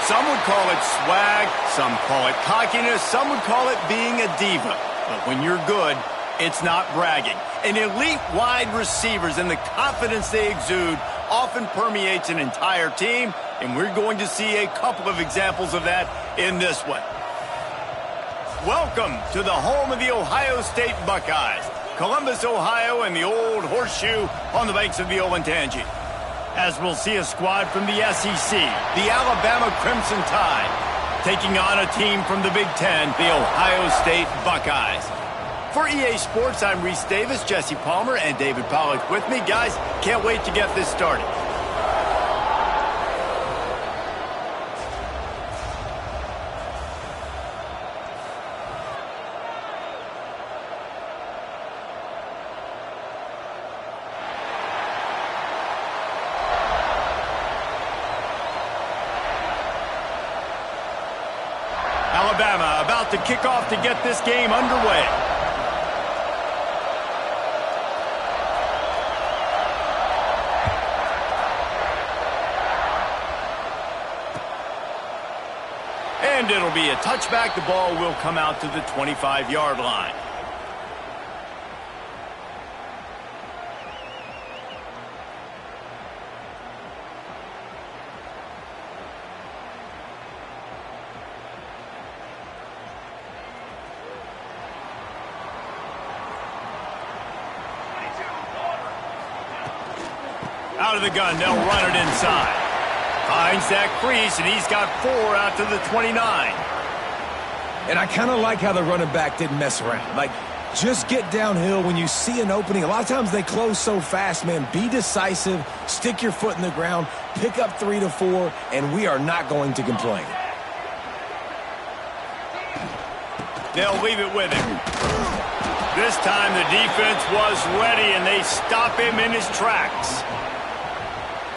Some would call it swag, some call it cockiness, some would call it being a diva. But when you're good, it's not bragging. And elite wide receivers and the confidence they exude often permeates an entire team, and we're going to see a couple of examples of that in this one. Welcome to the home of the Ohio State Buckeyes, Columbus, Ohio, and the old horseshoe on the banks of the Olentangy. As we'll see a squad from the SEC, the Alabama Crimson Tide, taking on a team from the Big Ten, the Ohio State Buckeyes. For EA Sports, I'm Reese Davis, Jesse Palmer, and David Pollack with me. Guys, can't wait to get this started. Alabama about to kick off to get this game underway. And it'll be a touchback. The ball will come out to the 25-yard line. Out of the gun, they'll run it inside. Finds that crease, and he's got 4 out to the 29. And I kind of like how the running back didn't mess around. Like, just get downhill when you see an opening. A lot of times they close so fast, man. Be decisive, stick your foot in the ground, pick up 3 to 4, and we are not going to complain. They'll leave it with him. This time the defense was ready, and they stop him in his tracks.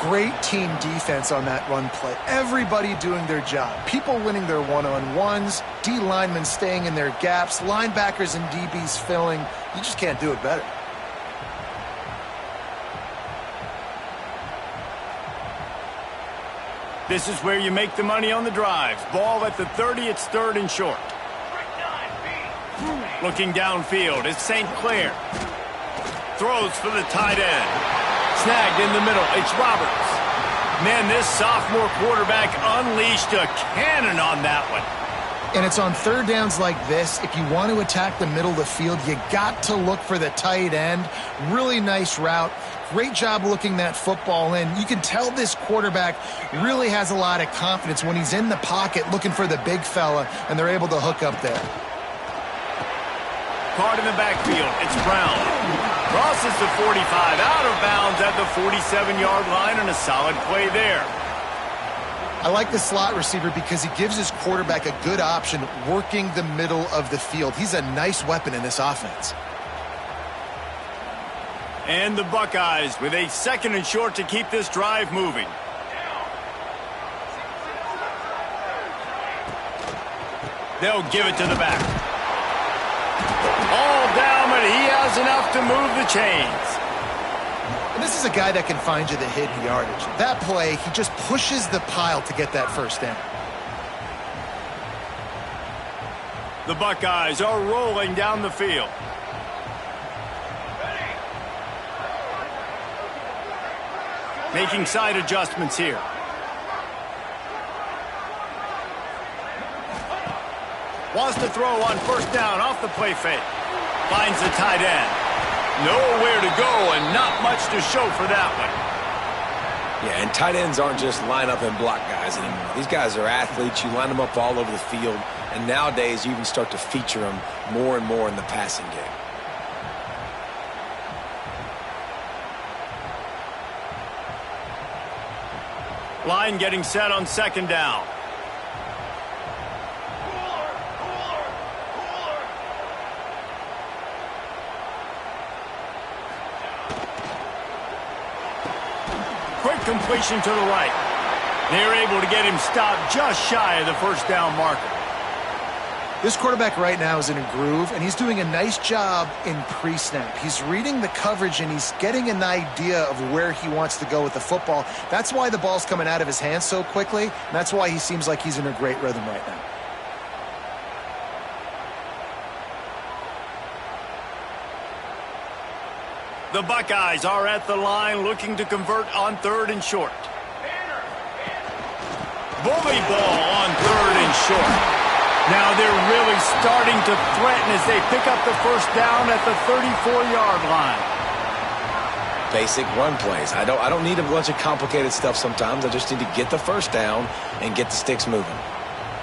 Great team defense on that run play. Everybody doing their job. People winning their one-on-ones, D linemen staying in their gaps, linebackers and DBs filling. You just can't do it better. This is where you make the money on the drives. Ball at the 30, it's 3rd and short. Looking downfield, it's St. Clair. Throws for the tight end. Snagged in the middle, it's Roberts. Man, this sophomore quarterback unleashed a cannon on that one. And it's on 3rd downs like this. If you want to attack the middle of the field, you got to look for the tight end. Really nice route. Great job looking that football in. You can tell this quarterback really has a lot of confidence when he's in the pocket looking for the big fella, and they're able to hook up there. Card in the backfield, it's Brown. Crosses the 45, out of bounds at the 47-yard line, and a solid play there. I like the slot receiver because he gives his quarterback a good option working the middle of the field. He's a nice weapon in this offense. And the Buckeyes with a 2nd and short to keep this drive moving. They'll give it to the back. All down, but he has enough to move the chains. And this is a guy that can find you the hidden yardage. That play, he just pushes the pile to get that 1st down. The Buckeyes are rolling down the field. Making side adjustments here. Wants to throw on 1st down off the play fake. Finds the tight end. Nowhere to go and not much to show for that one. Yeah, and tight ends aren't just line up and block guys anymore. These guys are athletes. You line them up all over the field. And nowadays you even start to feature them more and more in the passing game. Line getting set on 2nd down. Quick completion to the right. They're able to get him stopped just shy of the 1st down marker. This quarterback right now is in a groove, and he's doing a nice job in pre-snap. He's reading the coverage, and he's getting an idea of where he wants to go with the football. That's why the ball's coming out of his hands so quickly, and that's why he seems like he's in a great rhythm right now. The Buckeyes are at the line looking to convert on 3rd and short. Bully ball on 3rd and short. Now they're really starting to threaten as they pick up the first down at the 34-yard line. Basic run plays. I don't need a bunch of complicated stuff sometimes. I just need to get the first down and get the sticks moving.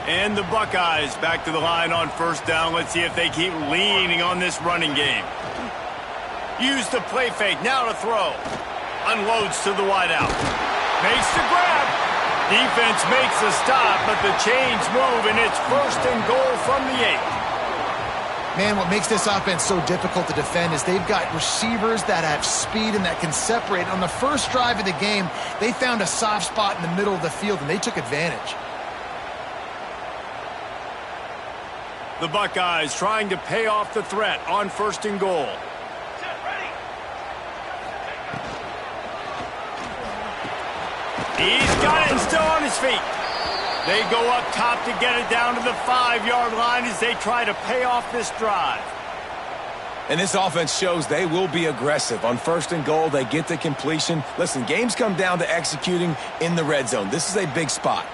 And the Buckeyes back to the line on 1st down. Let's see if they keep leaning on this running game. Use the play fake. Now to throw. Unloads to the wideout. Makes the grab. Defense makes a stop, but the chains move, and it's 1st and goal from the 8. Man, what makes this offense so difficult to defend is they've got receivers that have speed and that can separate. On the first drive of the game, they found a soft spot in the middle of the field, and they took advantage. The Buckeyes trying to pay off the threat on 1st and goal. He's got it and still on his feet. They go up top to get it down to the 5-yard line as they try to pay off this drive. And this offense shows they will be aggressive. On 1st and goal, they get the completion. Listen, games come down to executing in the red zone. This is a big spot.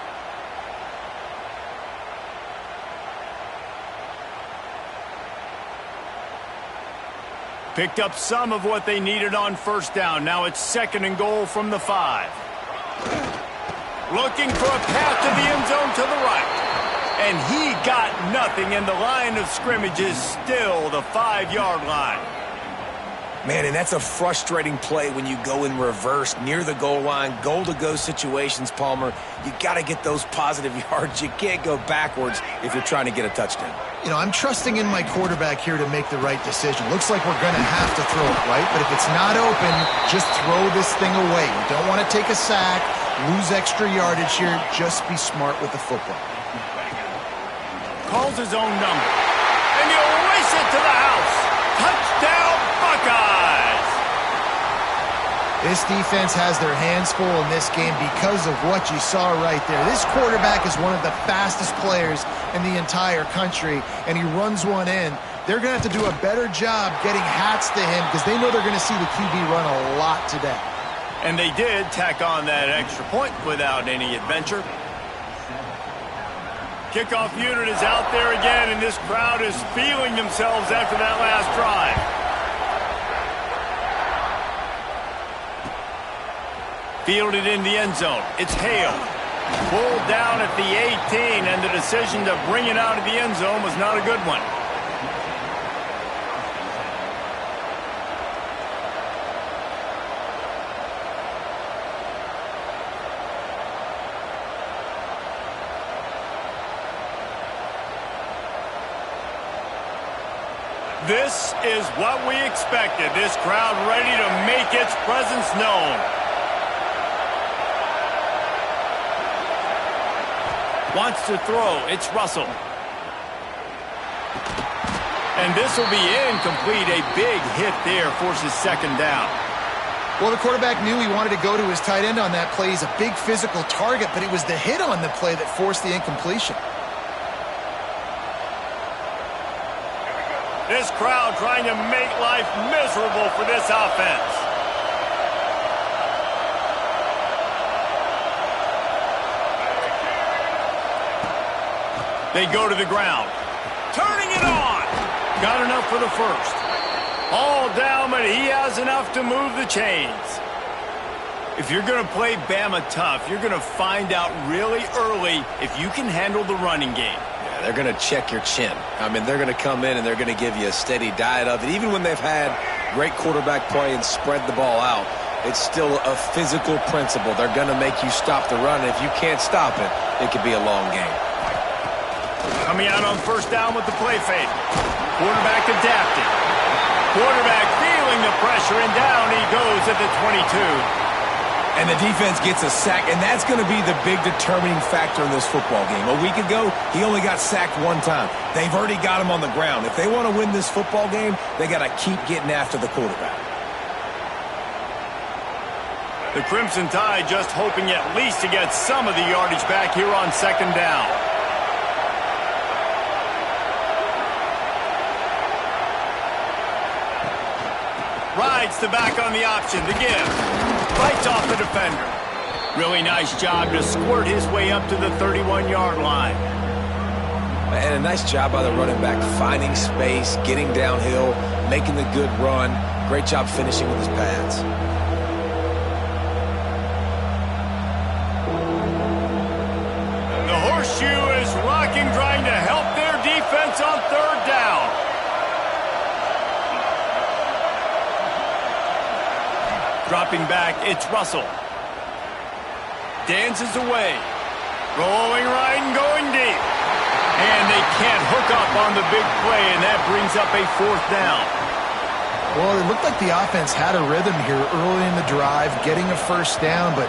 Picked up some of what they needed on 1st down. Now it's 2nd and goal from the 5. Looking for a path to the end zone to the right. And he got nothing, and the line of scrimmage is still the 5-yard line. Man, and that's a frustrating play when you go in reverse near the goal line, goal-to-go situations, Palmer. You got to get those positive yards. You can't go backwards if you're trying to get a touchdown. You know, I'm trusting in my quarterback here to make the right decision. Looks like we're going to have to throw it, right? But if it's not open, just throw this thing away. You don't want to take a sack, lose extra yardage here. Just be smart with the football. Calls his own number. And he'll race it to the house. Touchdown, Buckeyes! This defense has their hands full in this game because of what you saw right there. This quarterback is one of the fastest players in the entire country, and he runs one in. They're going to have to do a better job getting hats to him because they know they're going to see the QB run a lot today. And they did tack on that extra point without any adventure. Kickoff unit is out there again, and this crowd is feeling themselves after that last drive. Fielded in the end zone. It's Hale. Pulled down at the 18, and the decision to bring it out of the end zone was not a good one. This is what we expected. This crowd ready to make its presence known. Wants to throw. It's Russell. And this will be incomplete. A big hit there forces 2nd down. Well, the quarterback knew he wanted to go to his tight end on that play. He's a big physical target, but it was the hit on the play that forced the incompletion. This crowd trying to make life miserable for this offense. They go to the ground. Turning it on. Got enough for the first. All down, but he has enough to move the chains. If you're going to play Bama tough, you're going to find out really early if you can handle the running game. Yeah, they're going to check your chin. I mean, they're going to come in and they're going to give you a steady diet of it. Even when they've had great quarterback play and spread the ball out, it's still a physical principle. They're going to make you stop the run. And if you can't stop it, it could be a long game. Coming out on 1st down with the play fake. Quarterback adapting. Quarterback feeling the pressure, and down he goes at the 22. And the defense gets a sack, and that's going to be the big determining factor in this football game. A week ago, he only got sacked one time. They've already got him on the ground. If they want to win this football game, they got to keep getting after the quarterback. The Crimson Tide just hoping at least to get some of the yardage back here on second down. Rides the back on the option to give. Fights off the defender. Really nice job to squirt his way up to the 31-yard line. And a nice job by the running back, finding space, getting downhill, making the good run. Great job finishing with his pads. The horseshoe is rocking, trying to help their defense on third down. Dropping back, it's Russell. Dances away. Rolling right and going deep. And they can't hook up on the big play, and that brings up a fourth down. Well, it looked like the offense had a rhythm here early in the drive, getting a first down, but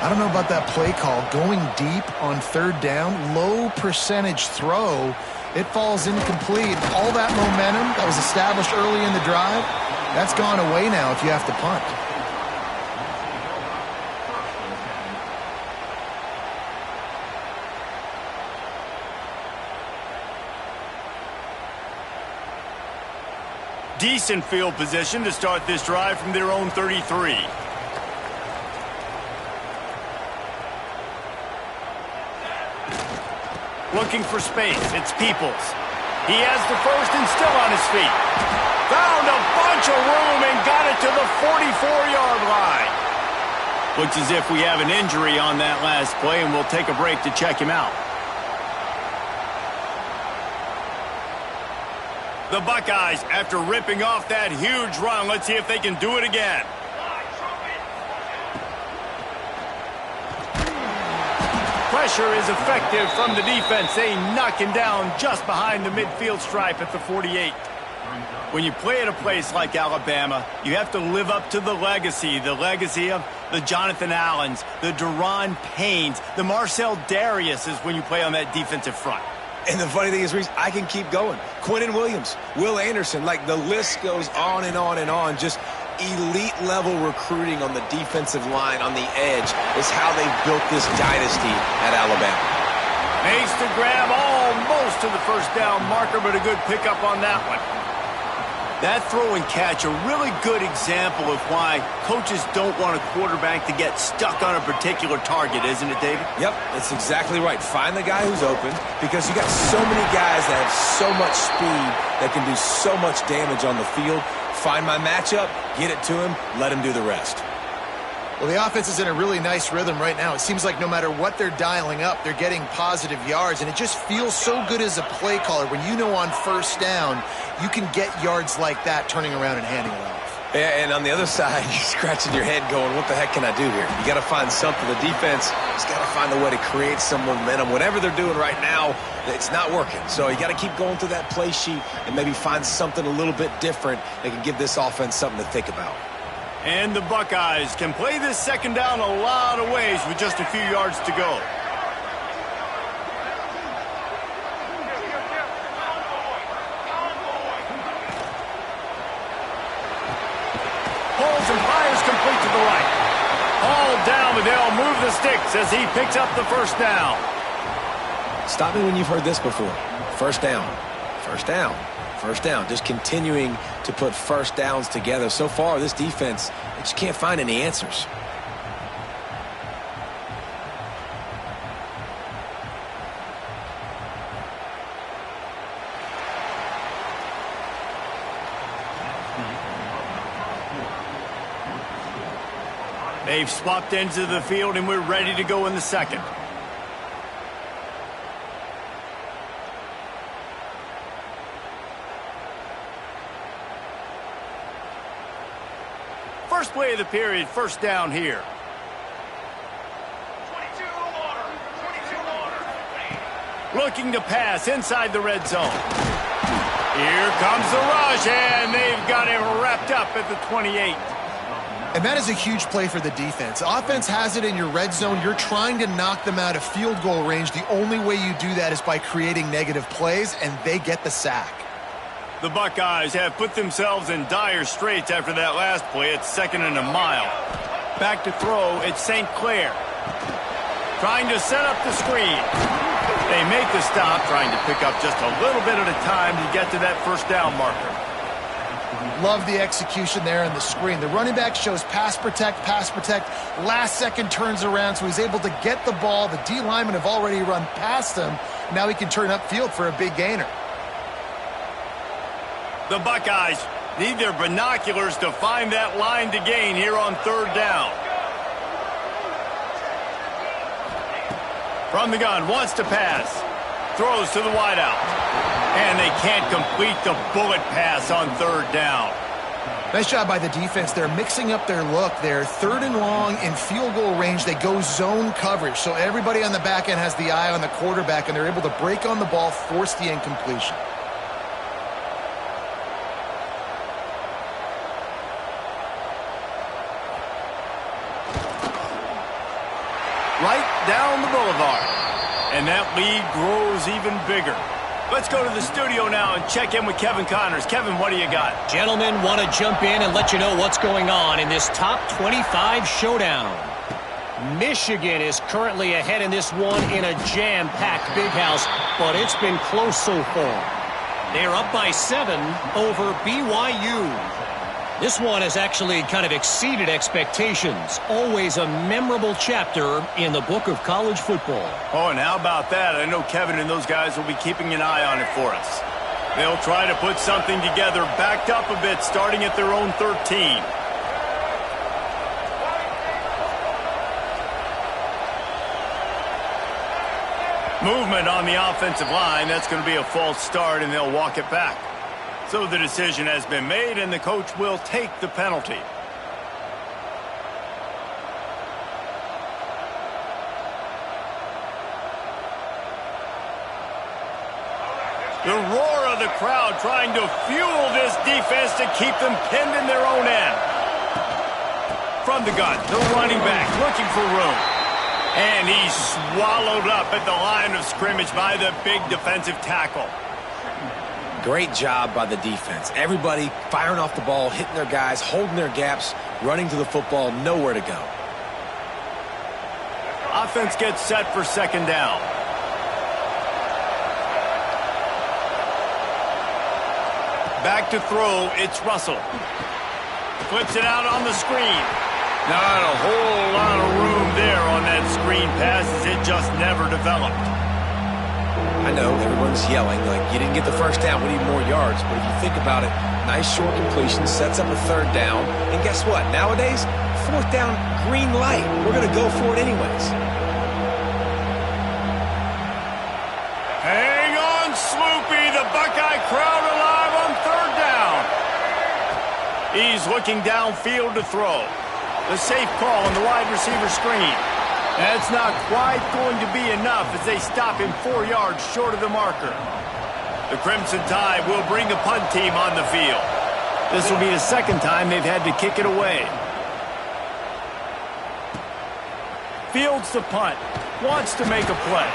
I don't know about that play call. Going deep on third down, low percentage throw, it falls incomplete. All that momentum that was established early in the drive, that's gone away now if you have to punt. Decent field position to start this drive from their own 33. Looking for space, it's Peoples. He has the first and still on his feet. Found a bunch of room and got it to the 44-yard line. Looks as if we have an injury on that last play, and we'll take a break to check him out. The Buckeyes, after ripping off that huge run, let's see if they can do it again. Pressure is effective from the defense. They knock him down just behind the midfield stripe at the 48. When you play at a place like Alabama, you have to live up to the legacy of the Jonathan Allens, the Deron Paynes, the Marcel Dariuses when you play on that defensive front. And the funny thing is, Reese, I can keep going. Quinnen Williams, Will Anderson, like the list goes on and on and on. Just elite-level recruiting on the defensive line, on the edge, is how they've built this dynasty at Alabama. Makes the grab almost to the first down marker, but a good pickup on that one. That throw and catch, a really good example of why coaches don't want a quarterback to get stuck on a particular target, isn't it, David? Yep, that's exactly right. Find the guy who's open, because you got so many guys that have so much speed that can do so much damage on the field. Find my matchup, get it to him, let him do the rest. Well, the offense is in a really nice rhythm right now. It seems like no matter what they're dialing up, they're getting positive yards, and it just feels so good as a play caller when you know on first down you can get yards like that turning around and handing it off. Yeah, and on the other side, you're scratching your head going, what the heck can I do here? You got to find something. The defense has got to find a way to create some momentum. Whatever they're doing right now, it's not working. So you got to keep going through that play sheet and maybe find something a little bit different that can give this offense something to think about. And the Buckeyes can play this second down a lot of ways with just a few yards to go. Pulls and fires complete to the right. All down, but they'll move the sticks as he picks up the first down. Stop me when you've heard this before. First down. First down. First down, just continuing to put first downs together. So far, this defense, they just can't find any answers. They've swapped ends of the field, and we're ready to go in the second. First play of the period, first down here. 22 Looking to pass inside the red zone. Here comes the rush, and they've got him wrapped up at the 28. And that is a huge play for the defense. Offense has it in your red zone. You're trying to knock them out of field goal range. The only way you do that is by creating negative plays, and they get the sack. The Buckeyes have put themselves in dire straits after that last play. It's 2nd and a mile. Back to throw, it's St. Clair. Trying to set up the screen. They make the stop, trying to pick up just a little bit at a time to get to that first down marker. Love the execution there on the screen. The running back shows pass protect, last second turns around, so he's able to get the ball. The D linemen have already run past him. Now he can turn upfield for a big gainer. The Buckeyes need their binoculars to find that line to gain here on 3rd down. From the gun, wants to pass. Throws to the wideout. And they can't complete the bullet pass on 3rd down. Nice job by the defense. They're mixing up their look. They're 3rd and long in field goal range. They go zone coverage. So everybody on the back end has the eye on the quarterback, and they're able to break on the ball, force the incompletion. Right down the boulevard. And that lead grows even bigger. Let's go to the studio now and check in with Kevin Connors. Kevin, what do you got? Gentlemen, want to jump in and let you know what's going on in this top 25 showdown. Michigan is currently ahead in this one in a jam-packed big house, but it's been close so far. They're up by 7 over BYU. This one has actually kind of exceeded expectations. Always a memorable chapter in the book of college football. Oh, and how about that? I know Kevin and those guys will be keeping an eye on it for us. They'll try to put something together, backed up a bit, starting at their own 13. Movement on the offensive line. That's going to be a false start, and they'll walk it back. So the decision has been made, and the coach will take the penalty. The roar of the crowd trying to fuel this defense to keep them pinned in their own end. From the gun, the running back looking for room. And he's swallowed up at the line of scrimmage by the big defensive tackle. Great job by the defense. Everybody firing off the ball, hitting their guys, holding their gaps, running to the football, nowhere to go. Offense gets set for 2nd down. Back to throw, it's Russell. Flips it out on the screen. Not a whole lot of room there on that screen pass as it just never developed. I know everyone's yelling like you didn't get the first down, we need more yards. But if you think about it, nice short completion, sets up a 3rd down. And guess what? Nowadays, 4th down, green light. We're going to go for it anyways. Hang on, Sloopy. The Buckeye crowd alive on 3rd down. He's looking downfield to throw. The safe call on the wide receiver screen. That's not quite going to be enough as they stop him 4 yards short of the marker. The Crimson Tide will bring the punt team on the field. This will be the 2nd time they've had to kick it away. Fields the punt. Wants to make a play.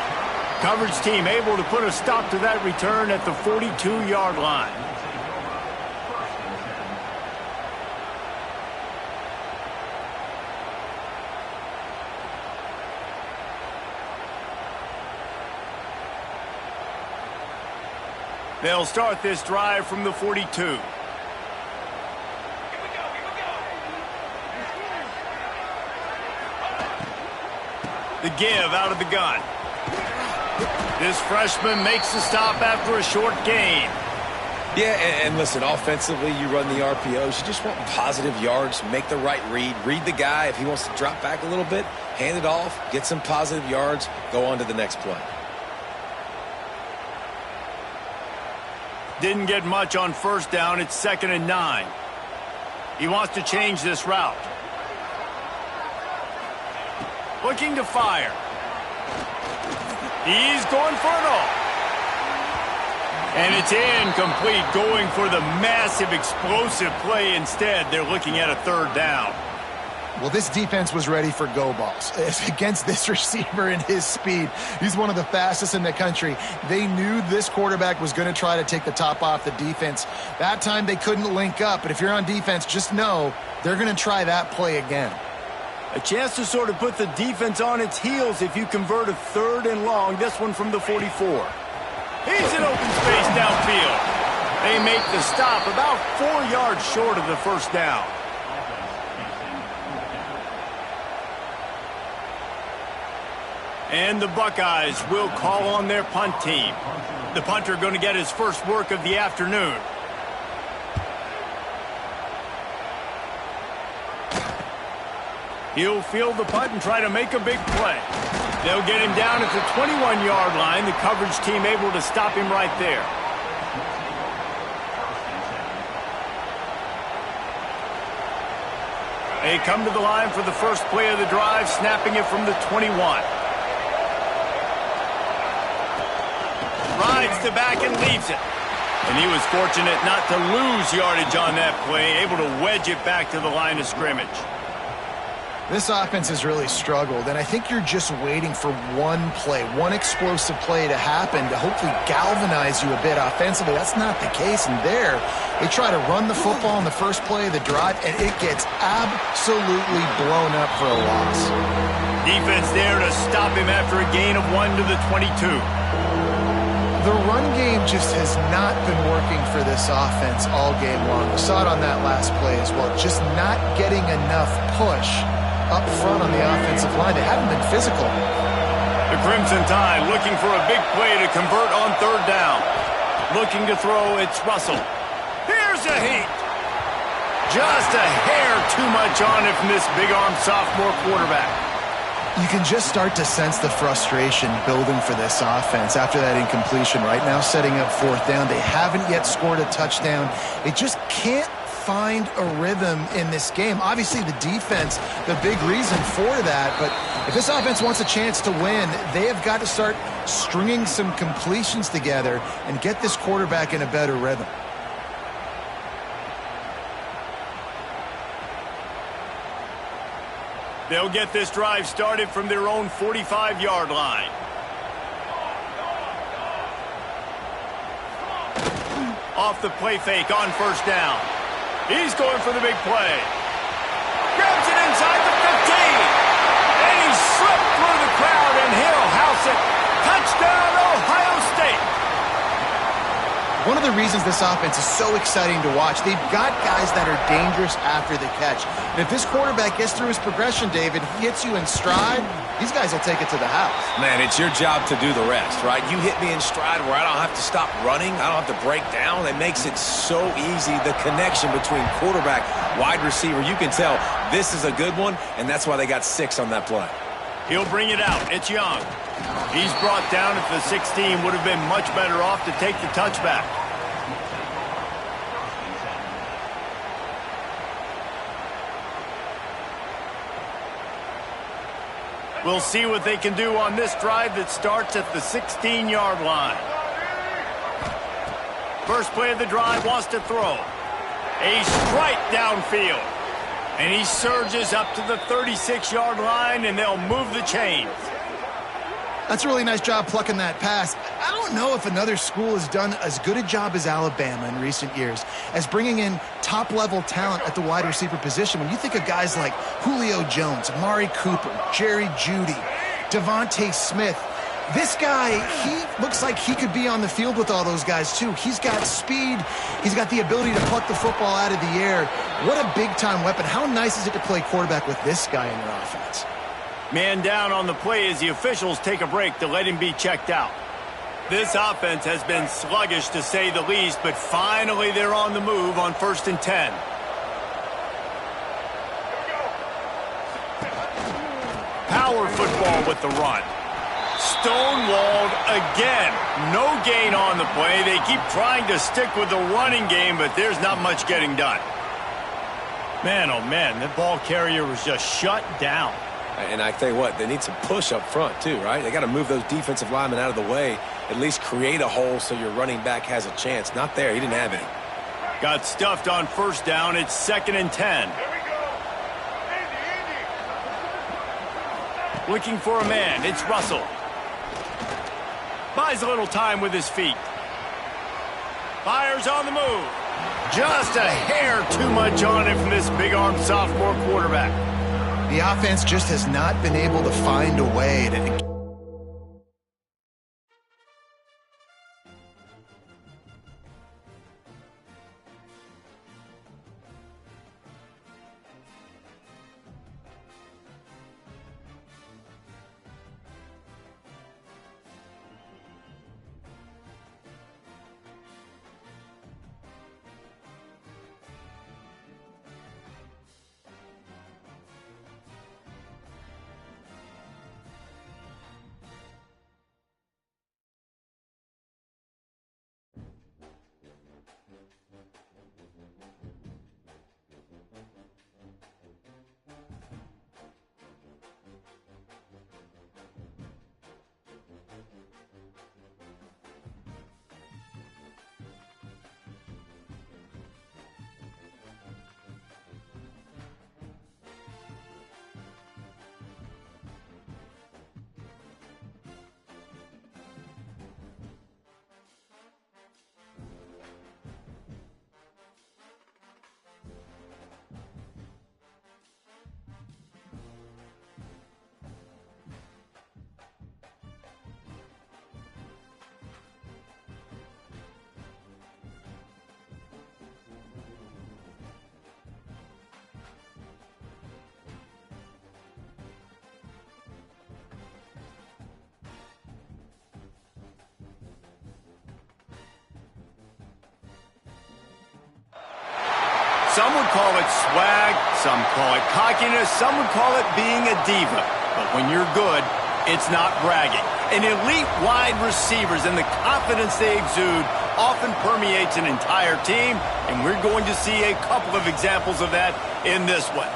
Coverage team able to put a stop to that return at the 42-yard line. They'll start this drive from the 42. The give out of the gun. This freshman makes the stop after a short gain. Yeah, and listen, offensively, you run the RPOs. You just want positive yards, make the right read the guy. If he wants to drop back a little bit, hand it off, get some positive yards, go on to the next play. Didn't get much on 1st down. It's 2nd and 9. He wants to change this route. Looking to fire. He's going for it all. And it's incomplete, going for the massive explosive play instead. They're looking at a 3rd down. Well, this defense was ready for go balls. Against this receiver and his speed, he's one of the fastest in the country. They knew this quarterback was going to try to take the top off the defense. That time they couldn't link up, but if you're on defense, just know they're going to try that play again. A chance to sort of put the defense on its heels if you convert a 3rd and long, this one from the 44. He's in open space downfield. They make the stop about 4 yards short of the first down. And the Buckeyes will call on their punt team. The punter going to get his first work of the afternoon. He'll field the punt and try to make a big play. They'll get him down at the 21-yard line. The coverage team able to stop him right there. They come to the line for the first play of the drive, snapping it from the 21. Rides the back and leaves it. And he was fortunate not to lose yardage on that play, able to wedge it back to the line of scrimmage. This offense has really struggled, and I think you're just waiting for one play, one explosive play to happen to hopefully galvanize you a bit offensively. That's not the case, and there, they try to run the football in the first play of the drive, and it gets absolutely blown up for a loss. Defense there to stop him after a gain of 1 to the 22. The run game just has not been working for this offense all game long. We saw it on that last play as well. Just not getting enough push up front on the offensive line. They haven't been physical. The Crimson Tide looking for a big play to convert on 3rd down. Looking to throw, it's Russell. Here's a heat. Just a hair too much on it from this big-arm sophomore quarterback. You can just start to sense the frustration building for this offense after that incompletion. Right now, setting up 4th down. They haven't yet scored a touchdown. They just can't find a rhythm in this game. Obviously, the defense, the big reason for that. But if this offense wants a chance to win, they have got to start stringing some completions together and get this quarterback in a better rhythm. They'll get this drive started from their own 45-yard line. Off the play fake on 1st down. He's going for the big play. Grabs it inside the 15. And he slipped through the crowd, and he'll house it. Touchdown, Ohio State. One of the reasons this offense is so exciting to watch, they've got guys that are dangerous after the catch. And if this quarterback gets through his progression, David, he hits you in stride, these guys will take it to the house. Man, it's your job to do the rest, right? You hit me in stride where I don't have to stop running. I don't have to break down. It makes it so easy. The connection between quarterback, wide receiver, you can tell this is a good one, and that's why they got 6 on that play. He'll bring it out. It's Young. He's brought down at the 16. Would have been much better off to take the touchback. We'll see what they can do on this drive that starts at the 16-yard line. First play of the drive, wants to throw. A strike downfield. And he surges up to the 36-yard line, and they'll move the chains. That's a really nice job plucking that pass. I don't know if another school has done as good a job as Alabama in recent years as bringing in top-level talent at the wide receiver position. When you think of guys like Julio Jones, Amari Cooper, Jerry Jeudy, Devontae Smith, this guy, he looks like he could be on the field with all those guys, too. He's got speed. He's got the ability to pluck the football out of the air. What a big-time weapon. How nice is it to play quarterback with this guy in your offense? Man down on the play as the officials take a break to let him be checked out. This offense has been sluggish to say the least, but finally they're on the move on 1st and 10. Power football with the run. Stonewalled again. No gain on the play. They keep trying to stick with the running game, but there's not much getting done. Man, oh man, the ball carrier was just shut down. And I tell you what, they need some push up front too, right? They got to move those defensive linemen out of the way, at least create a hole so your running back has a chance. Not there. He didn't have any. Got stuffed on 1st down. It's 2nd and 10. Looking for a man. It's Russell. Buys a little time with his feet. Fires on the move. Just a hair too much on it from this big-armed sophomore quarterback. The offense just has not been able to find a way to... Some would call it swag, some call it cockiness, some would call it being a diva. But when you're good, it's not bragging. An elite wide receivers and the confidence they exude often permeates an entire team, and we're going to see a couple of examples of that in this one.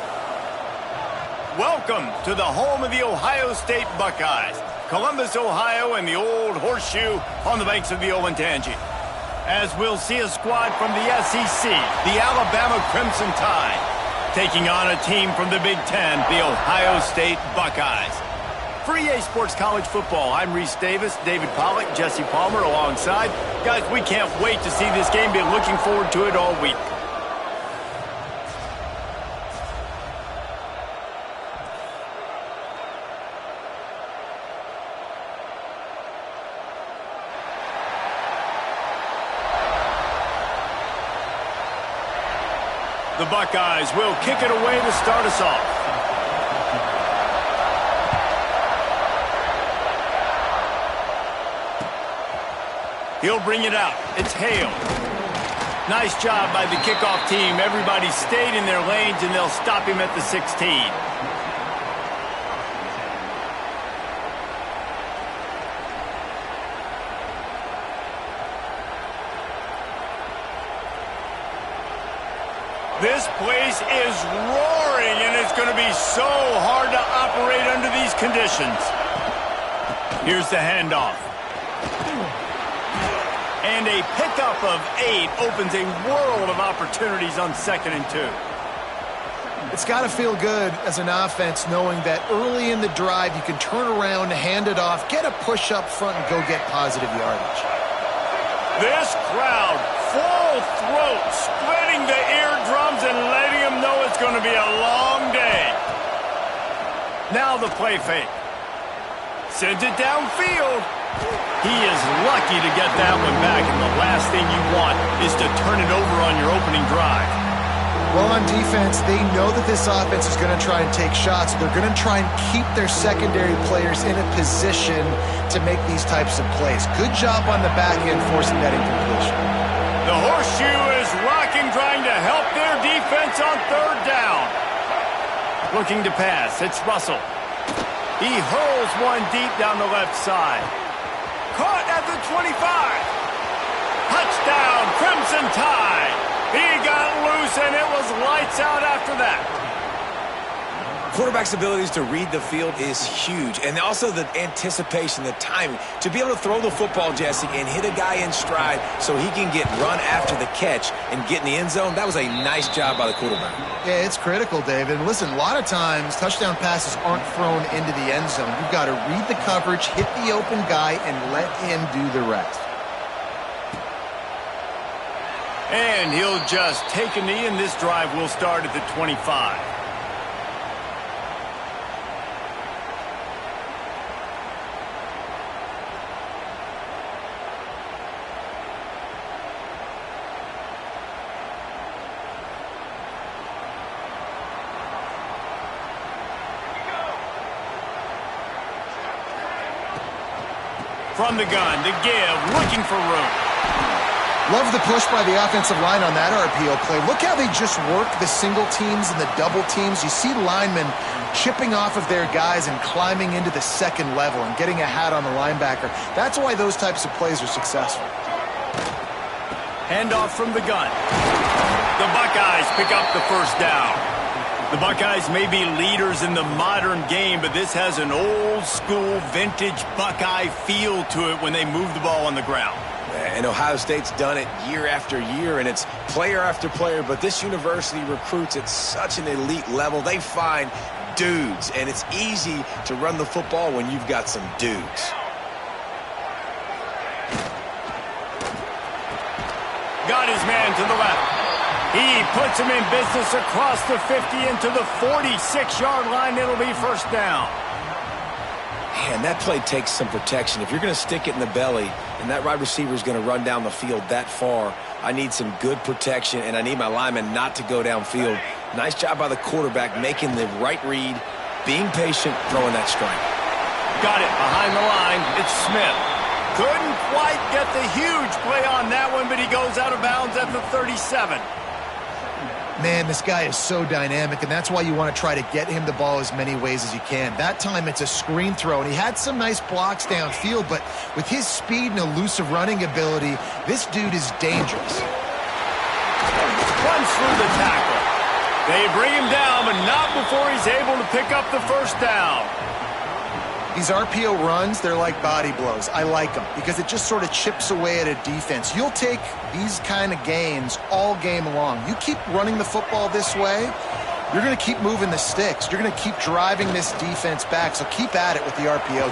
Welcome to the home of the Ohio State Buckeyes, Columbus, Ohio, and the old horseshoe on the banks of the Olentangy. As we'll see a squad from the SEC, the Alabama Crimson Tide, taking on a team from the Big Ten, the Ohio State Buckeyes. For EA Sports College Football, I'm Reese Davis, David Pollack, Jesse Palmer alongside. Guys, we can't wait to see this game. Been looking forward to it all week. The Buckeyes will kick it away to start us off. He'll bring it out. It's Hale. Nice job by the kickoff team. Everybody stayed in their lanes, and they'll stop him at the 16. This place is roaring, and it's going to be so hard to operate under these conditions. Here's the handoff. And a pickup of 8 opens a world of opportunities on 2nd and 2. It's got to feel good as an offense knowing that early in the drive you can turn around, hand it off, get a push up front, and go get positive yardage. This crowd, full throat, splitting the eardrums and letting them know it's going to be a long day. Now the play fake. Sends it downfield. He is lucky to get that one back, and the last thing you want is to turn it over on your opening drive. Well, on defense, they know that this offense is going to try and take shots. They're going to try and keep their secondary players in a position to make these types of plays. Good job on the back end forcing that incompletion. The horseshoe is rocking, trying to help their defense on 3rd down. Looking to pass. It's Russell. He hurls one deep down the left side. Caught at the 25. Touchdown, Crimson Tide. He got loose, and it was lights out after that. Quarterback's abilities to read the field is huge. And also the anticipation, the timing. To be able to throw the football, Jesse, and hit a guy in stride so he can get run after the catch and get in the end zone, that was a nice job by the quarterback. Yeah, it's critical, David. And listen, a lot of times touchdown passes aren't thrown into the end zone. You've got to read the coverage, hit the open guy, and let him do the rest. And he'll just take a knee, and this drive will start at the 25. From the gun, to give, looking for room. Love the push by the offensive line on that RPO play. Look how they just work the single teams and the double teams. You see linemen chipping off of their guys and climbing into the second level and getting a hat on the linebacker. That's why those types of plays are successful. Handoff from the gun. The Buckeyes pick up the first down. The Buckeyes may be leaders in the modern game, but this has an old-school, vintage Buckeye feel to it when they move the ball on the ground. And Ohio State's done it year after year, and it's player after player, but this university recruits at such an elite level. They find dudes, and it's easy to run the football when you've got some dudes. Got his man to the left. He puts him in business across the 50 into the 46-yard line. It'll be first down. Man, that play takes some protection. If you're going to stick it in the belly and that wide receiver is going to run down the field that far, I need some good protection, and I need my lineman not to go downfield. Nice job by the quarterback making the right read, being patient, throwing that strike. Got it behind the line. It's Smith. Couldn't quite get the huge play on that one, but he goes out of bounds at the 37. Man, this guy is so dynamic, and that's why you want to try to get him the ball as many ways as you can. That time it's a screen throw, and he had some nice blocks downfield, but with his speed and elusive running ability, this dude is dangerous. Runs through the tackle. They bring him down, but not before he's able to pick up the first down. These RPO runs, they're like body blows. I like them because it just sort of chips away at a defense. You'll take these kind of gains all game long. You keep running the football this way, you're going to keep moving the sticks. You're going to keep driving this defense back, so keep at it with the RPO.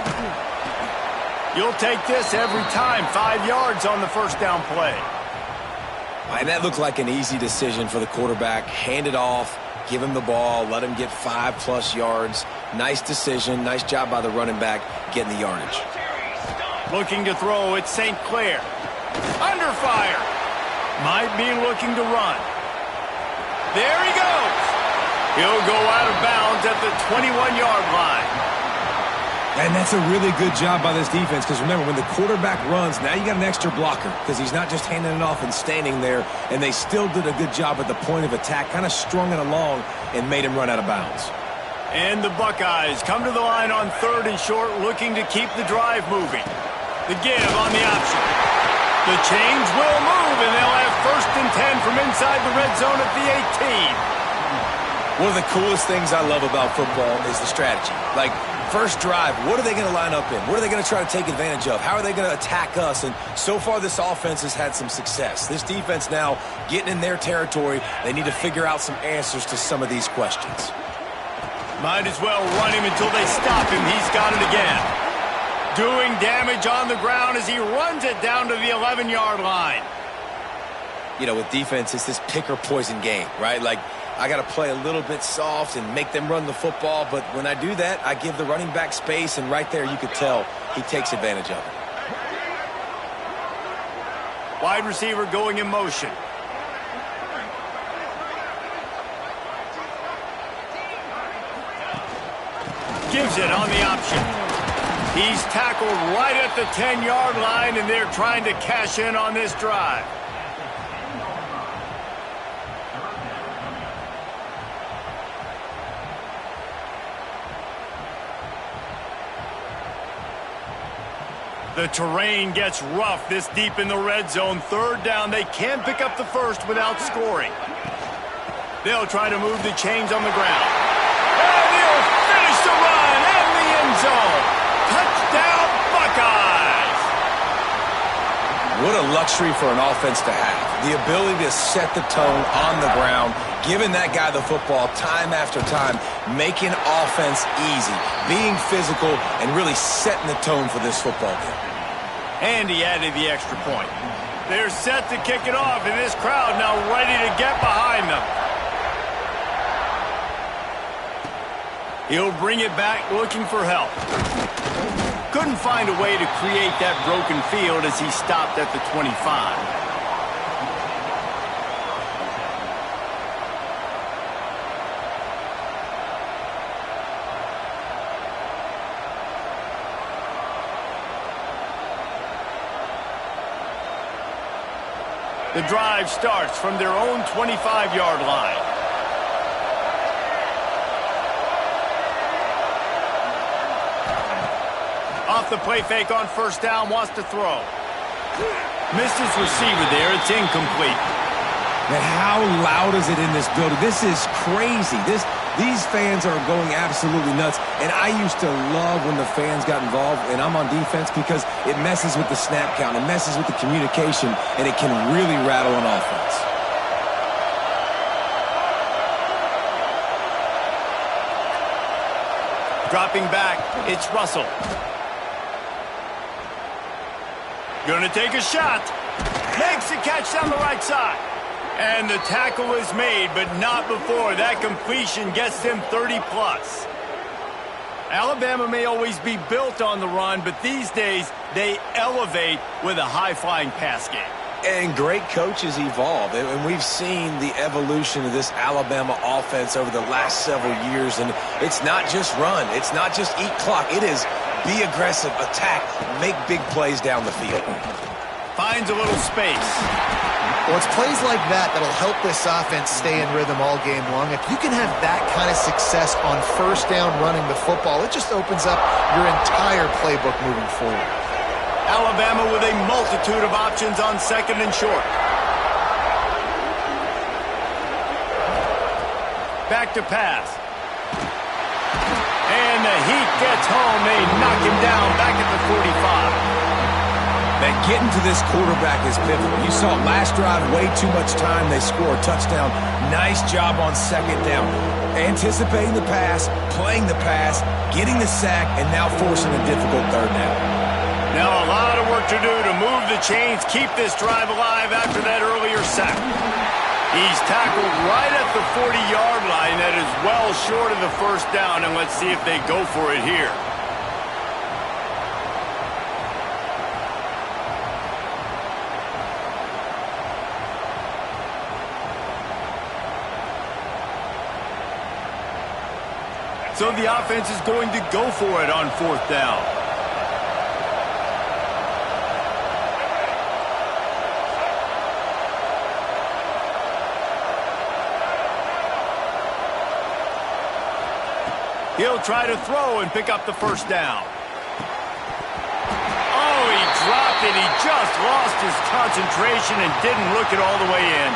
You'll take this every time. 5 yards on the first down play. And that looked like an easy decision for the quarterback. Hand it off, give him the ball, let him get 5+ yards. Nice decision. Nice job by the running back getting the yardage. Looking to throw, it's St. Clair. Under fire. Might be looking to run. There he goes. He'll go out of bounds at the 21-yard line. And that's a really good job by this defense, because remember, when the quarterback runs, now you got an extra blocker, because he's not just handing it off and standing there, and they still did a good job at the point of attack, kind of strung it along and made him run out of bounds. And the Buckeyes come to the line on 3rd and short, looking to keep the drive moving. The give on the option. The change will move, and they'll have 1st and 10 from inside the red zone at the 18. One of the coolest things I love about football is the strategy. Like, first drive, what are they going to line up in? What are they going to try to take advantage of? How are they going to attack us? And so far, this offense has had some success. This defense now getting in their territory. They need to figure out some answers to some of these questions. Might as well run him until they stop him. He's got it again. Doing damage on the ground as he runs it down to the 11-yard line. You know, with defense, it's this pick or poison game, right? Like, I got to play a little bit soft and make them run the football, but when I do that, I give the running back space, and right there you could tell he takes advantage of it. Wide receiver going in motion. Gives it on the option. He's tackled right at the 10-yard line, and they're trying to cash in on this drive. The terrain gets rough this deep in the red zone. 3rd down. They can't pick up the first without scoring. They'll try to move the chains on the ground. And he'll zone. Touchdown, Buckeyes! What a luxury for an offense to have. The ability to set the tone on the ground, giving that guy the football time after time, making offense easy, being physical, and really setting the tone for this football game. And he added the extra point. They're set to kick it off, and this crowd now ready to get behind them. He'll bring it back looking for help. Couldn't find a way to create that broken field as he stopped at the 25. The drive starts from their own 25-yard line. Off the play fake on first down, wants to throw. Missed his receiver there, it's incomplete. Man, how loud is it in this building? This is crazy. These fans are going absolutely nuts. And I used to love when the fans got involved, and I'm on defense, because it messes with the snap count, it messes with the communication, and it can really rattle an offense. Dropping back, it's Russell. Gonna take a shot. Makes the catch down the right side. And the tackle is made, but not before that completion gets them 30-plus. Alabama may always be built on the run, but these days they elevate with a high-flying pass game. And great coaches evolve, and we've seen the evolution of this Alabama offense over the last several years, and it's not just run, it's not just eat clock, it is be aggressive, attack, make big plays down the field. Finds a little space. Well, it's plays like that that'll help this offense stay in rhythm all game long. If you can have that kind of success on first down running the football, it just opens up your entire playbook moving forward. Alabama with a multitude of options on second and short. Back to pass. And the heat gets home. They knock him down back at the 45. Man, getting to this quarterback is pivotal. You saw last drive, way too much time. They score a touchdown. Nice job on second down. Anticipating the pass, playing the pass, getting the sack, and now forcing a difficult third down. Now a lot of work to do to move the chains, keep this drive alive after that earlier sack. He's tackled right at the 40-yard line. That is well short of the first down, and let's see if they go for it here. So the offense is going to go for it on fourth down. He'll try to throw and pick up the first down. Oh, he dropped it. He just lost his concentration and didn't look it all the way in.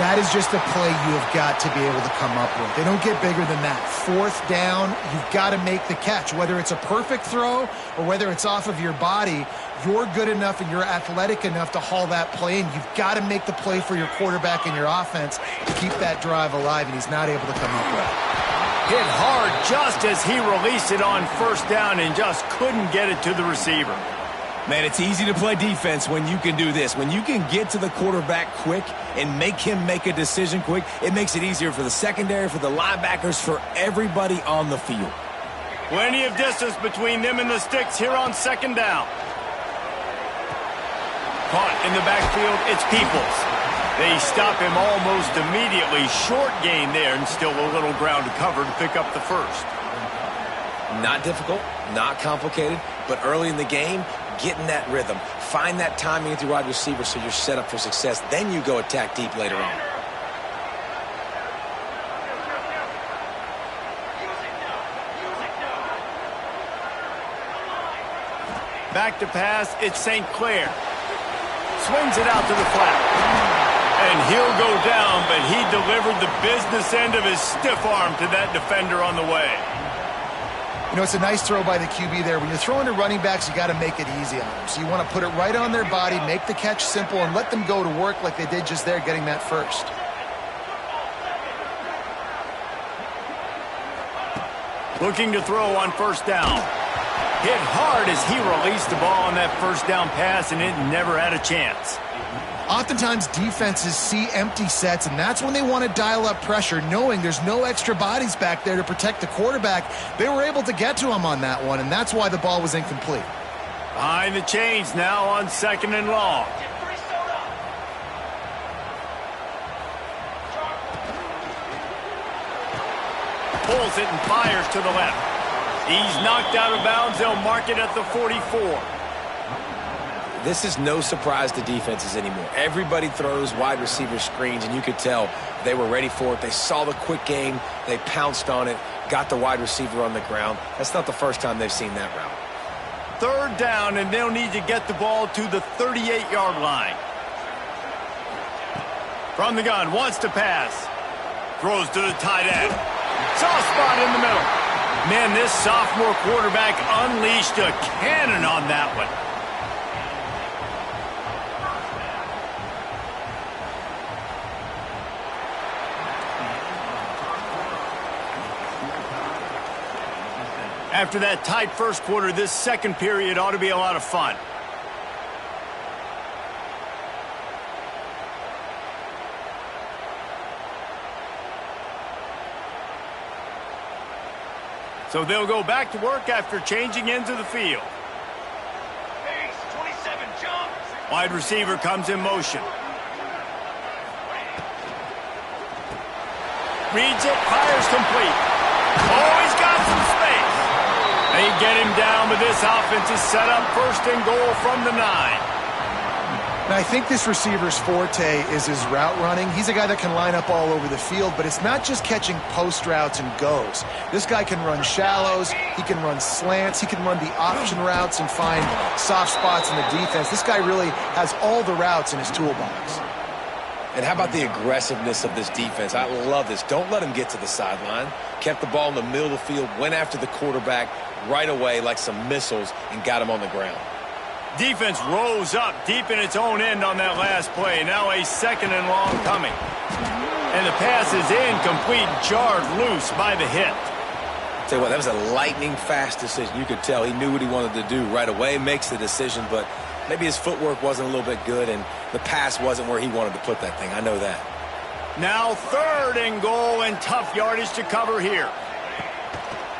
That is just a play you have got to be able to come up with. They don't get bigger than that. Fourth down, you've got to make the catch. Whether it's a perfect throw or whether it's off of your body, you're good enough and you're athletic enough to haul that play in. You've got to make the play for your quarterback and your offense to keep that drive alive, and he's not able to come up with it. Hit hard just as he released it on first down and just couldn't get it to the receiver. Man, it's easy to play defense when you can do this. When you can get to the quarterback quick and make him make a decision quick, it makes it easier for the secondary, for the linebackers, for everybody on the field. Plenty of distance between them and the sticks here on second down. Caught in the backfield, it's Peoples. They stop him almost immediately. Short gain there and still a little ground to cover to pick up the first. Not difficult, not complicated, but early in the game, getting that rhythm. Find that timing with your wide receiver so you're set up for success. Then you go attack deep later on. Back to pass, it's St. Clair. Swings it out to the flat. And he'll go down, but he delivered the business end of his stiff arm to that defender on the way. You know, it's a nice throw by the QB there. When you're throwing to running backs, you got to make it easy on them. So you want to put it right on their body, make the catch simple, and let them go to work like they did just there, getting that first. Looking to throw on first down. Hit hard as he released the ball on that first down pass, and it never had a chance. Oftentimes, defenses see empty sets, and that's when they want to dial up pressure, knowing there's no extra bodies back there to protect the quarterback. They were able to get to him on that one, and that's why the ball was incomplete. Behind the chains now on 2nd and long. Pulls it and fires to the left. He's knocked out of bounds. They'll mark it at the 44. This is no surprise to defenses anymore. Everybody throws wide receiver screens, and you could tell they were ready for it. They saw the quick game. They pounced on it, got the wide receiver on the ground. That's not the first time they've seen that route. 3rd down, and they'll need to get the ball to the 38-yard line. From the gun, wants to pass. Throws to the tight end. Soft spot in the middle. Man, this sophomore quarterback unleashed a cannon on that one. After that tight first quarter, this second period ought to be a lot of fun. So they'll go back to work after changing into the field. Pace, 27, jump. Wide receiver comes in motion. Reads it, fires complete. Oh, he's got some space. They get him down, but this offense is set up 1st and goal from the 9. Now, I think this receiver's forte is his route running. He's a guy that can line up all over the field, but it's not just catching post routes and goes. This guy can run shallows, he can run slants, he can run the option routes and find soft spots in the defense. This guy really has all the routes in his toolbox. And how about the aggressiveness of this defense? I love this. Don't let him get to the sideline. Kept the ball in the middle of the field, went after the quarterback right away like some missiles and got him on the ground. Defense rose up deep in its own end on that last play. Now a 2nd and long coming. And the pass is incomplete, jarred loose by the hit. Tell you what, that was a lightning fast decision. You could tell he knew what he wanted to do right away, makes the decision, but maybe his footwork wasn't a little bit good and the pass wasn't where he wanted to put that thing. I know that. Now 3rd and goal and tough yardage to cover here.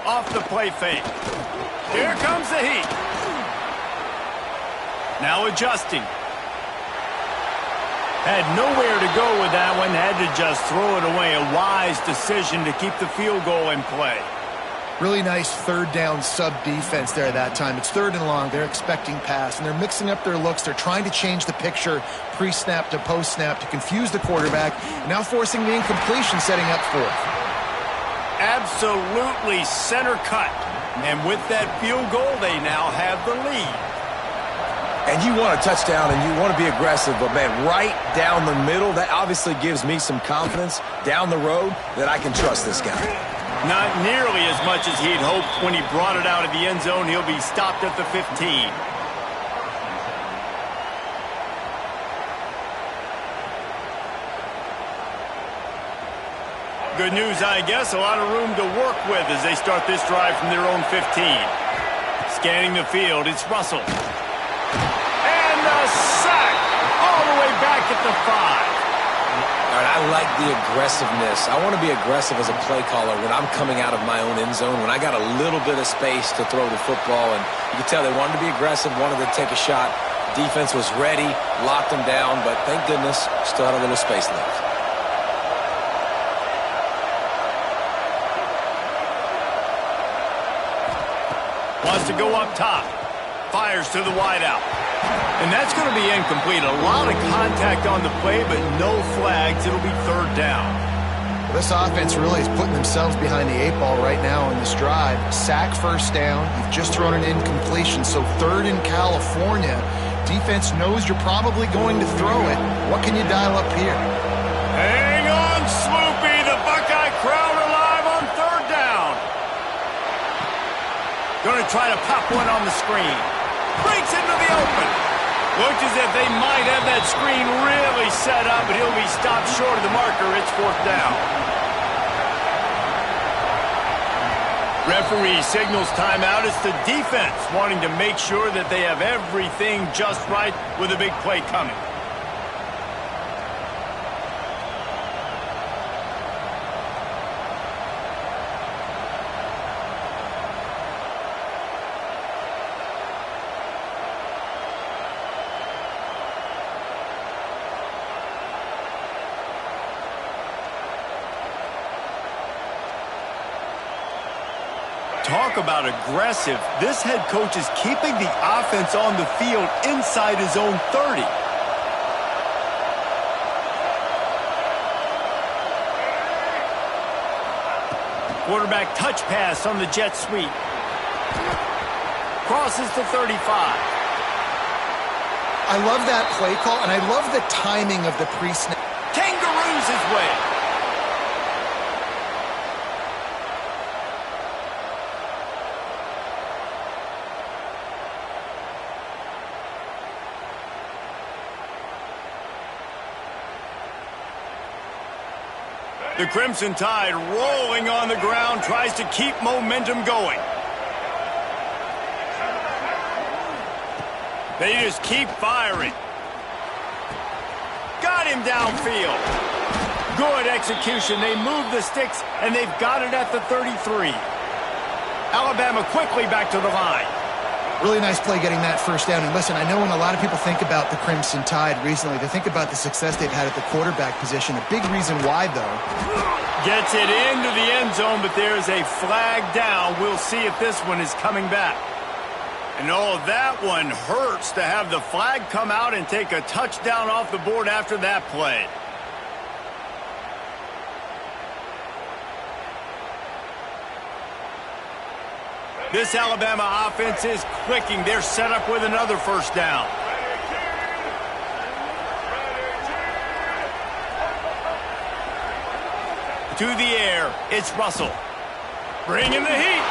Off the play fake. Here comes the heat. Now adjusting. Had nowhere to go with that one. Had to just throw it away. A wise decision to keep the field goal in play. Really nice 3rd down sub defense there that time. It's 3rd and long. They're expecting pass, and they're mixing up their looks. They're trying to change the picture pre-snap to post-snap to confuse the quarterback, now forcing the incompletion, setting up 4th. Absolutely center cut. And with that field goal, they now have the lead. And you want a touchdown and you want to be aggressive, but, man, right down the middle, that obviously gives me some confidence down the road that I can trust this guy. Not nearly as much as he'd hoped when he brought it out of the end zone. He'll be stopped at the 15. Good news, I guess. A lot of room to work with as they start this drive from their own 15. Scanning the field, it's Russell. And the sack all the way back at the 5. All right, I like the aggressiveness. I want to be aggressive as a play caller when I'm coming out of my own end zone, when I got a little bit of space to throw the football. And you can tell they wanted to be aggressive, wanted to take a shot. Defense was ready, locked them down, but thank goodness, still had a little space left. Wants to go up top. Fires to the wideout. And that's going to be incomplete. A lot of contact on the play, but no flags. It'll be 3rd down. Well, this offense really is putting themselves behind the 8 ball right now in this drive. Sack, 1st down. You've just thrown an incompletion, so 3rd in California. Defense knows you're probably going to throw it. What can you dial up here? Hang on, Sloopy. The Buckeye crowd alive on 3rd down. Going to try to pop one on the screen. Breaks into the open. Looks as if they might have that screen really set up, but he'll be stopped short of the marker. It's 4th down. Referee signals timeout. It's the defense wanting to make sure that they have everything just right with a big play coming. Talk about aggressive. This head coach is keeping the offense on the field inside his own 30. Quarterback touch pass on the jet sweep. Crosses to 35. I love that play call, and I love the timing of the pre-snap. Kangaroos his way. The Crimson Tide rolling on the ground, tries to keep momentum going. They just keep firing. Got him downfield. Good execution. They move the sticks, and they've got it at the 33. Alabama quickly back to the line. Really nice play getting that first down. And listen, I know when a lot of people think about the Crimson Tide recently, they think about the success they've had at the quarterback position. A big reason why, though. Gets it into the end zone, but there's a flag down. We'll see if this one is coming back. And oh, that one hurts to have the flag come out and take a touchdown off the board after that play. This Alabama offense is clicking. They're set up with another first down. To the air, it's Russell. Bringing the heat.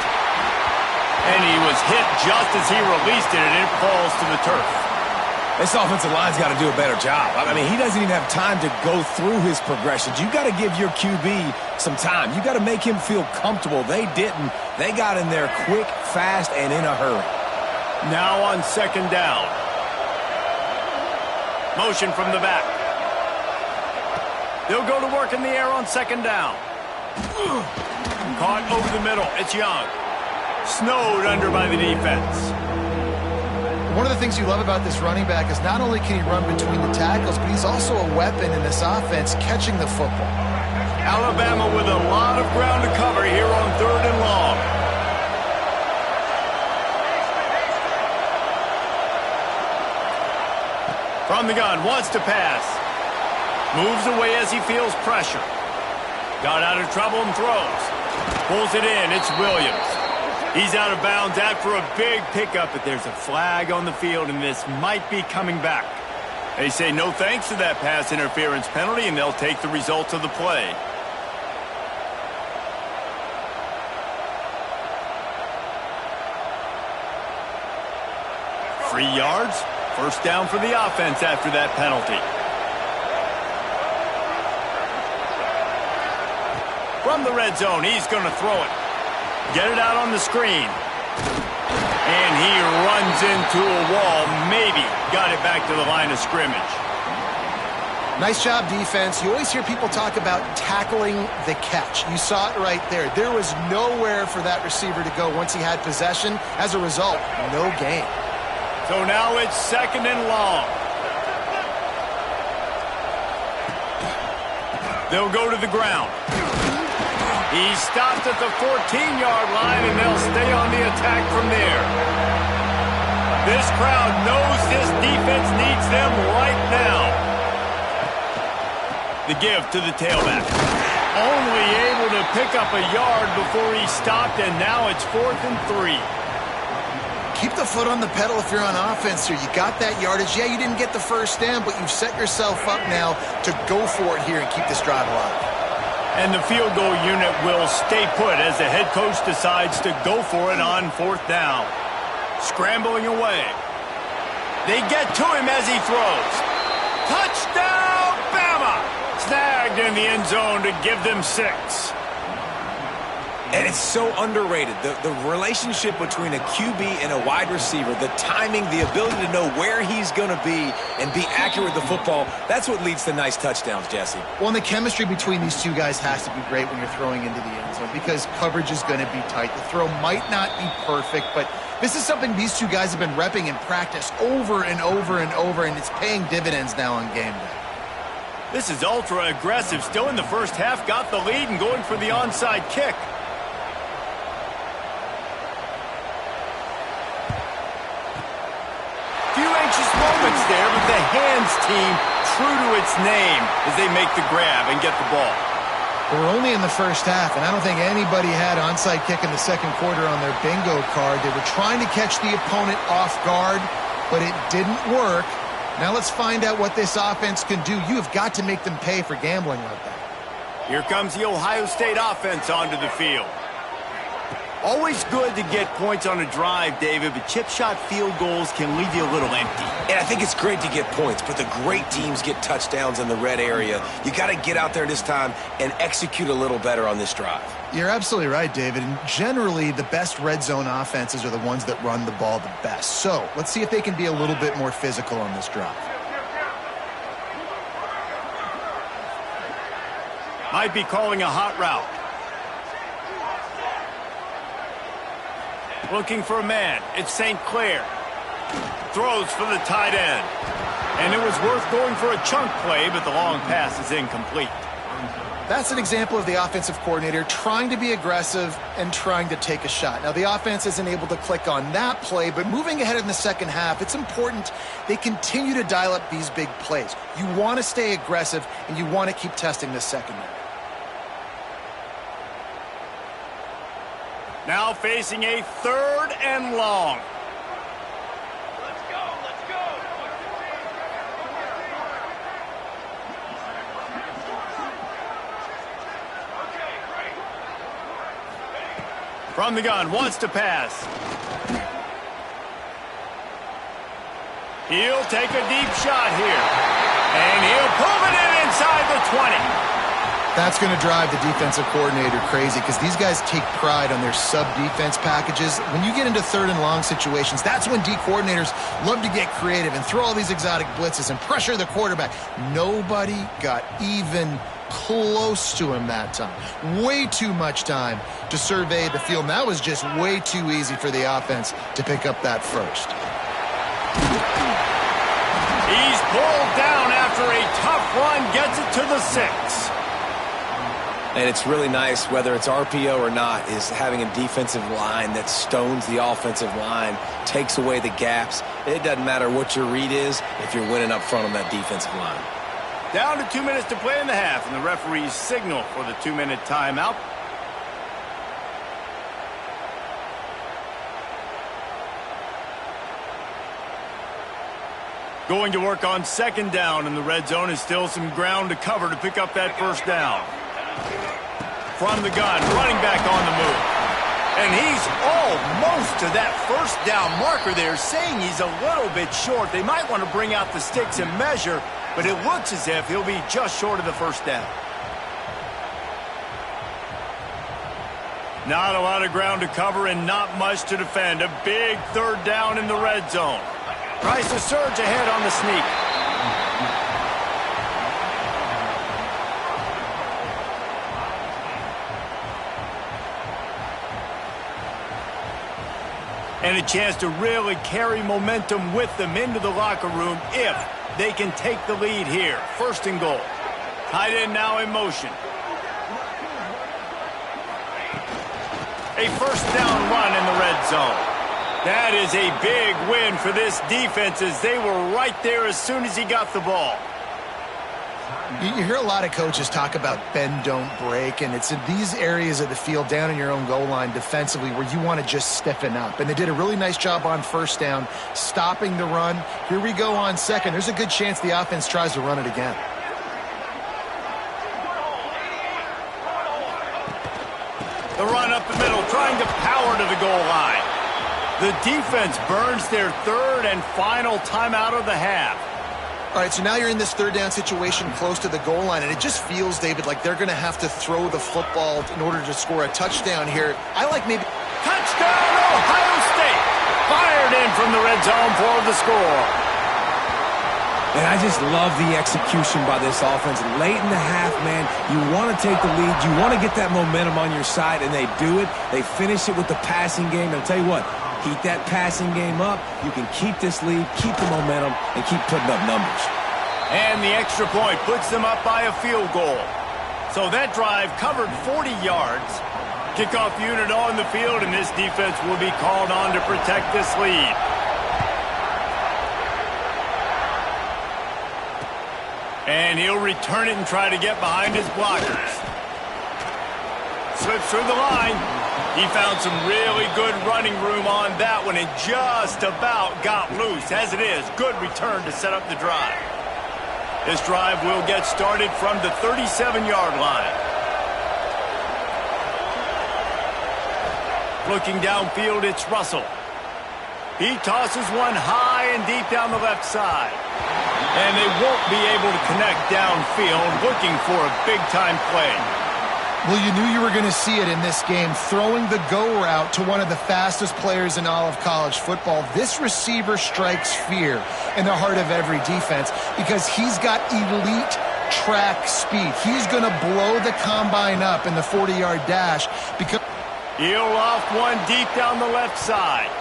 And he was hit just as he released it, and it falls to the turf. This offensive line's got to do a better job. I mean, he doesn't even have time to go through his progressions. You got to give your QB some time. You got to make him feel comfortable. They didn't. They got in there quick, fast, and in a hurry. Now on 2nd down. Motion from the back. They'll go to work in the air on 2nd down. Caught over the middle. It's Young. Snowed under by the defense. One of the things you love about this running back is not only can he run between the tackles, but he's also a weapon in this offense catching the football. Alabama with a lot of ground to cover here on 3rd and long. From the gun, wants to pass. Moves away as he feels pressure. Got out of trouble and throws. Pulls it in. It's Williams. He's out of bounds after a big pickup, but there's a flag on the field, and this might be coming back. They say no thanks to that pass interference penalty, and they'll take the results of the play. Free yards. First down for the offense after that penalty. From the red zone, he's going to throw it. Get it out on the screen. And he runs into a wall. Maybe got it back to the line of scrimmage. Nice job, defense. You always hear people talk about tackling the catch. You saw it right there. There was nowhere for that receiver to go once he had possession. As a result, no gain. So now it's 2nd and long. They'll go to the ground. He stopped at the 14-yard line, and they'll stay on the attack from there. This crowd knows this defense needs them right now. The give to the tailback. Only able to pick up a yard before he stopped, and now it's 4th and 3. Keep the foot on the pedal if you're on offense here. You got that yardage. Yeah, you didn't get the first down, but you've set yourself up now to go for it here and keep this drive alive. And the field goal unit will stay put as the head coach decides to go for it on 4th down. Scrambling away. They get to him as he throws. Touchdown, Bama! Snagged in the end zone to give them 6. And it's so underrated. The relationship between a QB and a wide receiver, the timing, the ability to know where he's going to be and be accurate with the football, that's what leads to nice touchdowns, Jesse. Well, and the chemistry between these two guys has to be great when you're throwing into the end zone because coverage is going to be tight. The throw might not be perfect, but this is something these two guys have been repping in practice over and over and over, and it's paying dividends now on game day. This is ultra aggressive. Still in the first half, got the lead and going for the onside kick. Moments there, but the hands team true to its name as they make the grab and get the ball. We're only in the first half, and I don't think anybody had onside kick in the second quarter on their bingo card. They were trying to catch the opponent off guard, but it didn't work. Now let's find out what this offense can do. You have got to make them pay for gambling like that. Here comes the Ohio State offense onto the field. Always good to get points on a drive, David, but chip shot field goals can leave you a little empty. And I think it's great to get points, but the great teams get touchdowns in the red area. You got to get out there this time and execute a little better on this drive. You're absolutely right, David. And generally, the best red zone offenses are the ones that run the ball the best. So let's see if they can be a little bit more physical on this drive. Might be calling a hot route. Looking for a man. It's St. Clair. Throws for the tight end. And it was worth going for a chunk play, but the long pass is incomplete. That's an example of the offensive coordinator trying to be aggressive and trying to take a shot. Now, the offense isn't able to click on that play, but moving ahead in the second half, it's important they continue to dial up these big plays. You want to stay aggressive, and you want to keep testing the secondary. Now facing a 3rd and long. Let's go, let's go. Okay, great. From the gun, wants to pass. He'll take a deep shot here. And he'll pull it in inside the 20. That's going to drive the defensive coordinator crazy because these guys take pride on their sub-defense packages. When you get into 3rd and long situations, that's when D coordinators love to get creative and throw all these exotic blitzes and pressure the quarterback. Nobody got even close to him that time. Way too much time to survey the field. And that was just way too easy for the offense to pick up that first. He's pulled down after a tough run, gets it to the 6. And it's really nice, whether it's RPO or not, is having a defensive line that stones the offensive line, takes away the gaps. It doesn't matter what your read is if you're winning up front on that defensive line. Down to 2 minutes to play in the half, and the referees signal for the 2-minute timeout. Going to work on 2nd down in the red zone is still some ground to cover to pick up that 1st down. From the gun, running back on the move. And he's almost to that 1st down marker there, saying he's a little bit short. They might want to bring out the sticks and measure, but it looks as if he'll be just short of the 1st down. Not a lot of ground to cover and not much to defend. A big 3rd down in the red zone. Tries to surge ahead on the sneak. And a chance to really carry momentum with them into the locker room if they can take the lead here. 1st and goal. Tight end now in motion. A 1st down run in the red zone. That is a big win for this defense as they were right there as soon as he got the ball. You hear a lot of coaches talk about bend, don't break, and it's in these areas of the field down in your own goal line defensively where you want to just stiffen up. And they did a really nice job on 1st down, stopping the run. Here we go on 2nd. There's a good chance the offense tries to run it again. goal line. The defense burns their third and final timeout of the half. All right, so now you're in this third down situation close to the goal line, and it just feels, David, like they're going to have to throw the football in order to score a touchdown here. I like maybe... Touchdown, Ohio State! Fired in from the red zone for the score. And I just love the execution by this offense. Late in the half, man, you want to take the lead. You want to get that momentum on your side, and they do it. They finish it with the passing game. And I'll tell you what, keep that passing game up. You can keep this lead, keep the momentum, and keep putting up numbers. And the extra point puts them up by a field goal. So that drive covered 40 yards. Kickoff unit on the field, and this defense will be called on to protect this lead. And he'll return it and try to get behind his blockers. Slips through the line. He found some really good running room on that one and just about got loose. As it is, good return to set up the drive. This drive will get started from the 37-yard line. Looking downfield, it's Russell. He tosses one high and deep down the left side. And they won't be able to connect downfield, looking for a big-time play. Well, you knew you were going to see it in this game, throwing the go route to one of the fastest players in all of college football. This receiver strikes fear in the heart of every defense because he's got elite track speed. He's going to blow the combine up in the 40-yard dash because he'll loft one deep down the left side.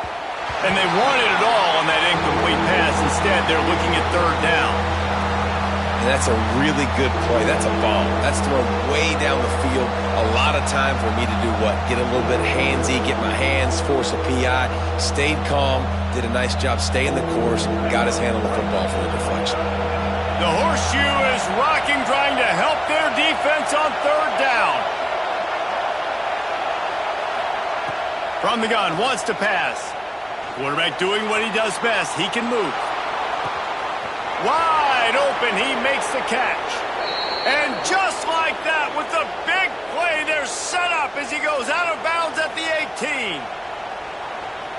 And they wanted it all on that incomplete pass. Instead, they're looking at third down. And that's a really good play. That's a bomb. That's thrown way down the field. A lot of time for me to do what? Get a little bit handsy, get my hands, force a PI. Stayed calm, did a nice job staying the course, got his hand on the football for the deflection. The horseshoe is rocking, trying to help their defense on third down. From the gun, wants to pass. Quarterback doing what he does best. He can move. Wide open, he makes the catch. And just like that, with the big play, they're set up as he goes out of bounds at the 18.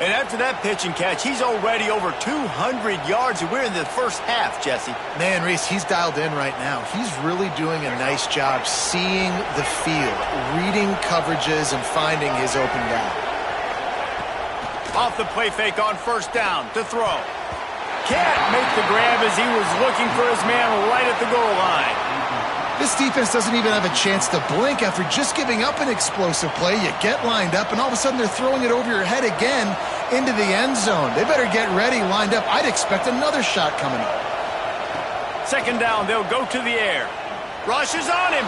And after that pitch and catch, he's already over 200 yards, and we're in the first half, Jesse. Man, Reese, he's dialed in right now. He's really doing a nice job seeing the field, reading coverages, and finding his open guy. Off the play fake on first down to throw. Can't make the grab as he was looking for his man right at the goal line. This defense doesn't even have a chance to blink after just giving up an explosive play. You get lined up, and all of a sudden they're throwing it over your head again into the end zone. They better get ready, lined up. I'd expect another shot coming up. Second down, they'll go to the air. Rush is on him.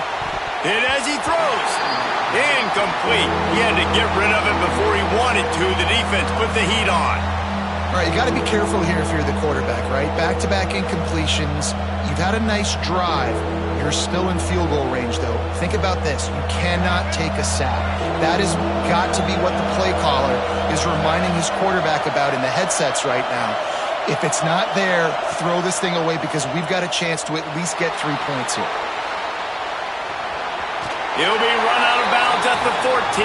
Hit as he throws. Incomplete. He had to get rid of it before he wanted to. The defense put the heat on. All right, you got to be careful here if you're the quarterback, right? Back-to-back incompletions. You've had a nice drive. You're still in field goal range, though. Think about this. You cannot take a sack. That has got to be what the play caller is reminding his quarterback about in the headsets right now. If it's not there, throw this thing away because we've got a chance to at least get 3 points here. He'll be run out of bounds at the 14.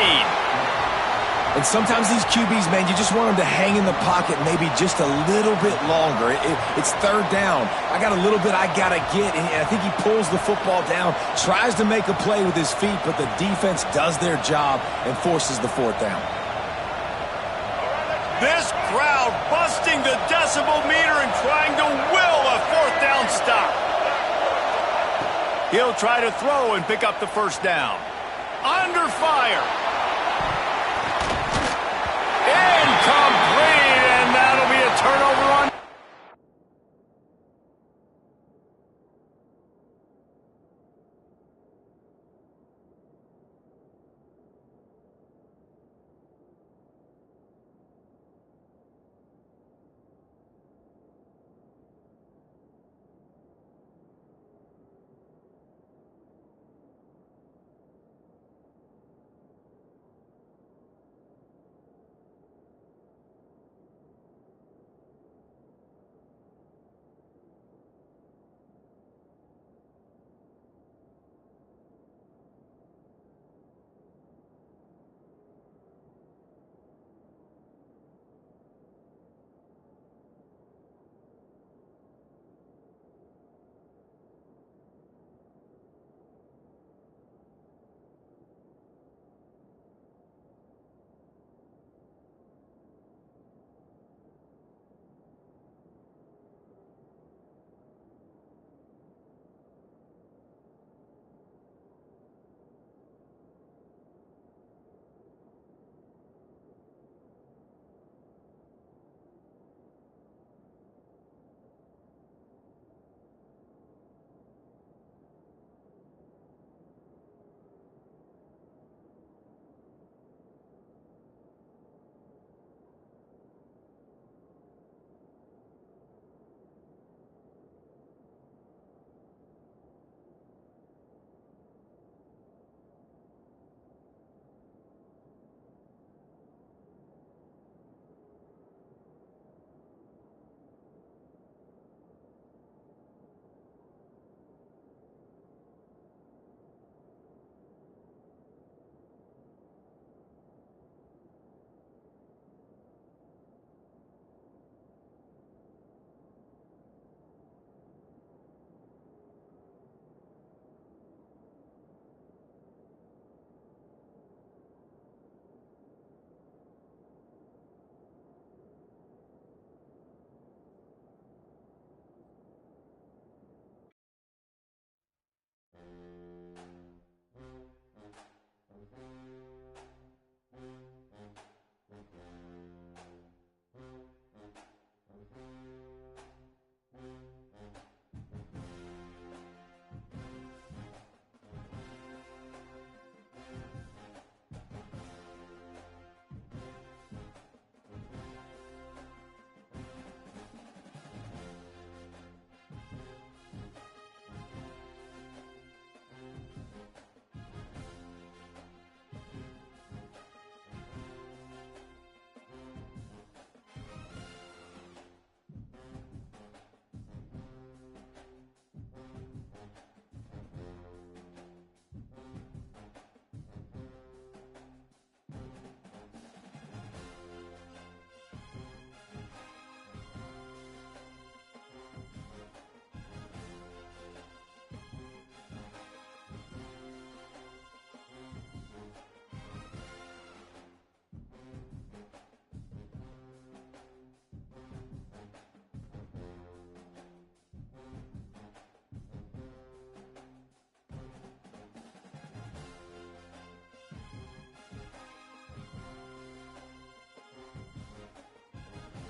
And sometimes these QBs, man, you just want them to hang in the pocket maybe just a little bit longer. It's third down. I got a little bit I got to get, and I think he pulls the football down, tries to make a play with his feet, but the defense does their job and forces the fourth down. This crowd busting the decibel meter and trying to will a fourth down stop. He'll try to throw and pick up the first down. Under fire. Incomplete.